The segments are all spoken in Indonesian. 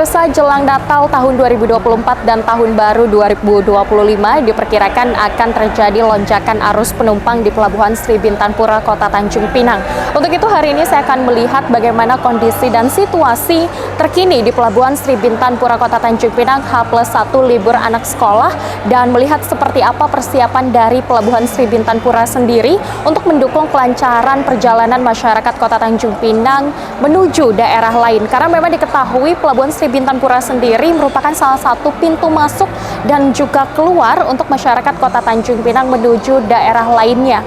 Pemirsa, jelang Natal tahun 2024 dan Tahun Baru 2025 diperkirakan akan terjadi lonjakan arus penumpang di Pelabuhan Sri Bintang-Pura, Kota Tanjung Pinang. Untuk itu hari ini saya akan melihat bagaimana kondisi dan situasi terkini di Pelabuhan Sri Bintang-Pura, Kota Tanjung Pinang H+1 libur anak sekolah dan melihat seperti apa persiapan dari Pelabuhan Sri Bintang-Pura sendiri untuk mendukung kelancaran perjalanan masyarakat Kota Tanjung Pinang menuju daerah lain. Karena memang diketahui Pelabuhan Sri Bintang-Pura sendiri merupakan salah satu pintu masuk dan juga keluar untuk masyarakat Kota Tanjung Pinang menuju daerah lainnya.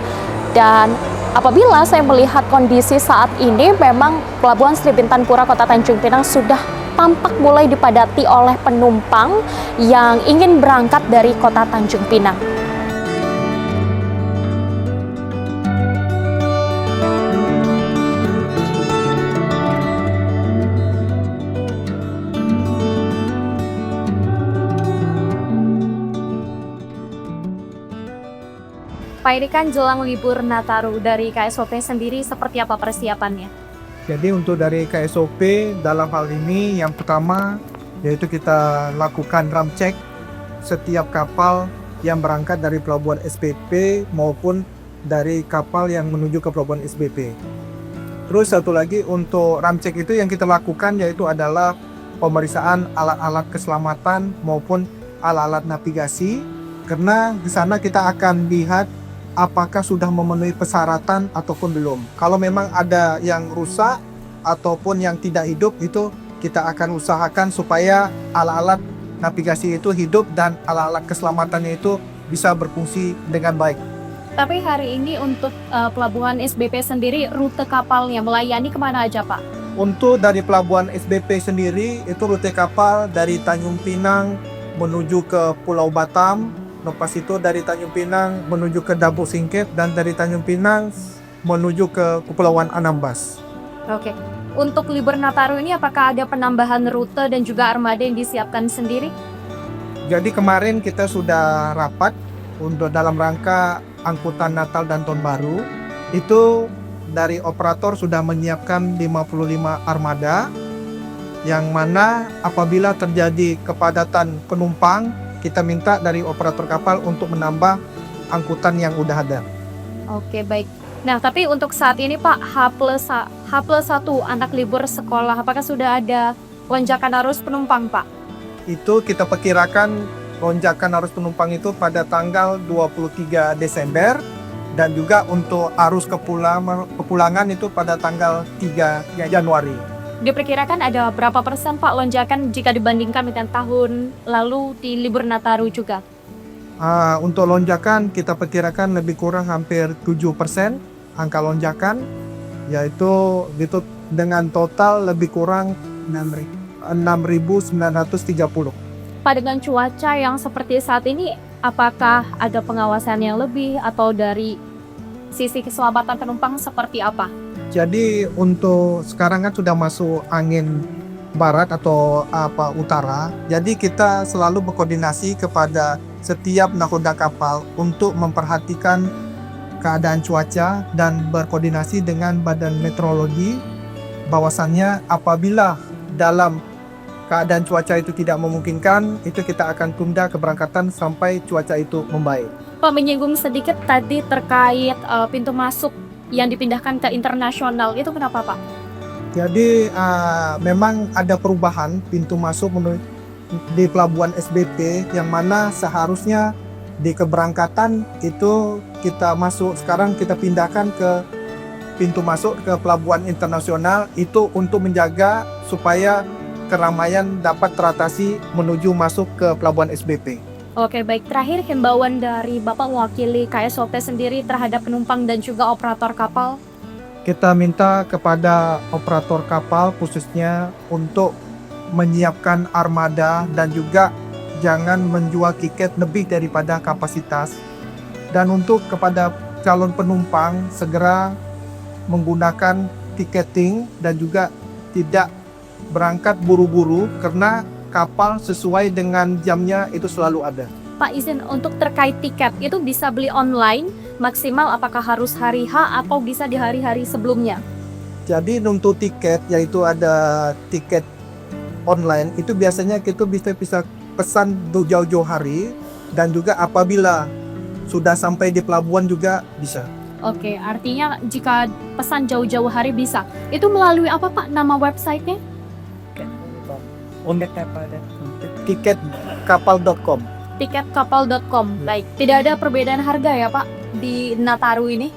Dan apabila saya melihat kondisi saat ini, memang Pelabuhan Sri Bintang-Pura Kota Tanjung Pinang sudah tampak mulai dipadati oleh penumpang yang ingin berangkat dari Kota Tanjung Pinang. Pak, ini kan jelang libur Nataru, dari KSOP sendiri seperti apa persiapannya? Jadi untuk dari KSOP dalam hal ini yang pertama yaitu kita lakukan ram cek setiap kapal yang berangkat dari pelabuhan SPP maupun dari kapal yang menuju ke pelabuhan SBP. Terus satu lagi untuk ram cek itu yang kita lakukan yaitu adalah pemeriksaan alat-alat keselamatan maupun alat-alat navigasi, karena di sana kita akan lihat apakah sudah memenuhi persyaratan ataupun belum. Kalau memang ada yang rusak ataupun yang tidak hidup, itu kita akan usahakan supaya alat-alat navigasi itu hidup dan alat-alat keselamatannya itu bisa berfungsi dengan baik. Tapi hari ini untuk pelabuhan SBP sendiri, rute kapalnya melayani kemana aja, Pak? Untuk dari pelabuhan SBP sendiri, itu rute kapal dari Tanjung Pinang menuju ke Pulau Batam. Lepas itu dari Tanjung Pinang menuju ke Dabuk Singkep, dan dari Tanjung Pinang menuju ke Kepulauan Anambas. Oke. Untuk libur Nataru ini apakah ada penambahan rute dan juga armada yang disiapkan sendiri? Jadi kemarin kita sudah rapat untuk dalam rangka angkutan Natal dan Tahun Baru. Itu dari operator sudah menyiapkan 55 armada, yang mana apabila terjadi kepadatan penumpang, kita minta dari operator kapal untuk menambah angkutan yang udah ada. Oke, baik. Nah, tapi untuk saat ini Pak, H+1 anak libur sekolah, apakah sudah ada lonjakan arus penumpang, Pak? Itu kita perkirakan lonjakan arus penumpang itu pada tanggal 23 Desember, dan juga untuk arus kepulangan itu pada tanggal 3 Januari. Diperkirakan ada berapa persen Pak lonjakan jika dibandingkan dengan tahun lalu di libur Nataru juga? Untuk lonjakan kita perkirakan lebih kurang hampir 7% angka lonjakan, yaitu gitu dengan total lebih kurang 6.930. Pak, dengan cuaca yang seperti saat ini, apakah ada pengawasan yang lebih atau dari sisi keselamatan penumpang seperti apa? Jadi untuk sekarang kan sudah masuk angin barat atau utara. Jadi kita selalu berkoordinasi kepada setiap nakoda kapal untuk memperhatikan keadaan cuaca dan berkoordinasi dengan Badan Meteorologi, bahwasannya apabila dalam keadaan cuaca itu tidak memungkinkan, itu kita akan tunda keberangkatan sampai cuaca itu membaik. Pak, menyinggung sedikit tadi terkait pintu masuk yang dipindahkan ke internasional, itu kenapa Pak? Jadi memang ada perubahan pintu masuk di pelabuhan SBP, yang mana seharusnya di keberangkatan itu kita masuk, sekarang kita pindahkan ke pintu masuk ke pelabuhan internasional, itu untuk menjaga supaya keramaian dapat teratasi menuju masuk ke pelabuhan SBP. Oke, baik. Terakhir, himbauan dari Bapak mewakili KSOP sendiri terhadap penumpang dan juga operator kapal. Kita minta kepada operator kapal khususnya untuk menyiapkan armada dan juga jangan menjual tiket lebih daripada kapasitas. Dan untuk kepada calon penumpang segera menggunakan tiketing dan juga tidak berangkat buru-buru, karena kapal sesuai dengan jamnya itu selalu ada. Pak, izin untuk terkait tiket, itu bisa beli online maksimal apakah harus hari H atau bisa di hari-hari sebelumnya? Jadi untuk tiket, yaitu ada tiket online itu biasanya kita bisa pesan jauh-jauh hari, dan juga apabila sudah sampai di pelabuhan juga bisa. Oke, artinya jika pesan jauh-jauh hari bisa. Itu melalui apa Pak nama websitenya? Tiketkapal.com. Tiketkapal.com. Baik, tidak ada perbedaan harga ya Pak di Nataru ini?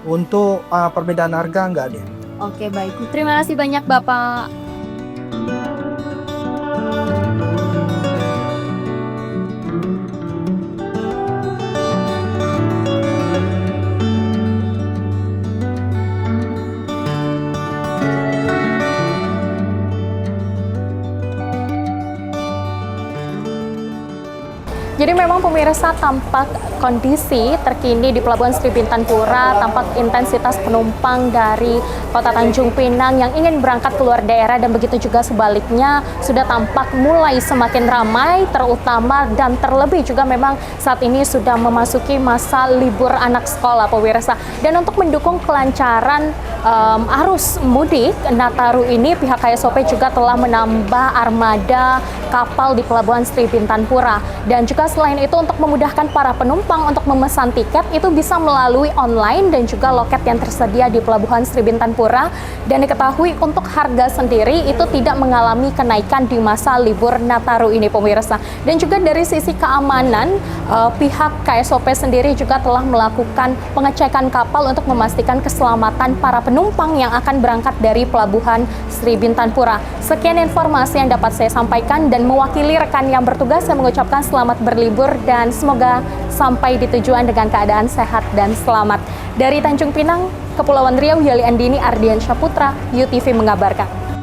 Untuk perbedaan harga nggak ada. Oke, baik. Terima kasih banyak Bapak. Jadi memang pemirsa, tampak kondisi terkini di Pelabuhan Sri Bintanpura, tampak intensitas penumpang dari Kota Tanjung Pinang yang ingin berangkat keluar daerah, dan begitu juga sebaliknya sudah tampak mulai semakin ramai, terutama dan terlebih juga memang saat ini sudah memasuki masa libur anak sekolah pemirsa. Dan untuk mendukung kelancaran arus mudik Nataru ini, pihak KSOP juga telah menambah armada kapal di Pelabuhan Sri Bintanpura. Dan juga selain itu, untuk memudahkan para penumpang untuk memesan tiket itu bisa melalui online dan juga loket yang tersedia di Pelabuhan Sri Bintanpura. Dan diketahui untuk harga sendiri itu tidak mengalami kenaikan di masa libur Nataru ini pemirsa. Dan juga dari sisi keamanan, pihak KSOP sendiri juga telah melakukan pengecekan kapal untuk memastikan keselamatan para penumpang yang akan berangkat dari Pelabuhan Sri Bintanpura. Sekian informasi yang dapat saya sampaikan, dan mewakili rekan yang bertugas saya mengucapkan selamat berlibur dan semoga sampai di tujuan dengan keadaan sehat dan selamat. Dari Tanjung Pinang, Kepulauan Riau, Yali Andini Ardian Syaputra, UTV mengabarkan.